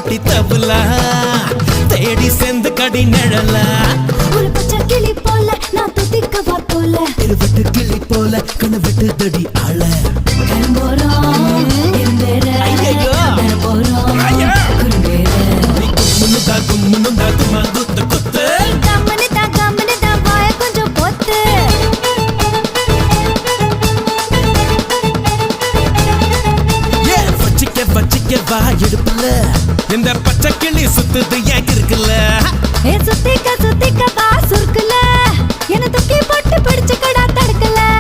பட்டி தபுலா தேடி செந்து கடி நிழலா ஒரு பச்சை கிளி போல நான் துதிக்கவா போல இருவட்டு கிளி போல கணவெட்டு தடி ஆள கரும்போறோம் இருந்தேற கரும்போறோம் குருந்தேற கும்முன்னு தாக்குமா குத்து குத்து கம்மனு தான் வாய கொஞ்சம் பொத்து வச்சிக்க வா எடுப்புல இந்த பச்சை கிளி சுத்துது ஏன் இருக்குல்ல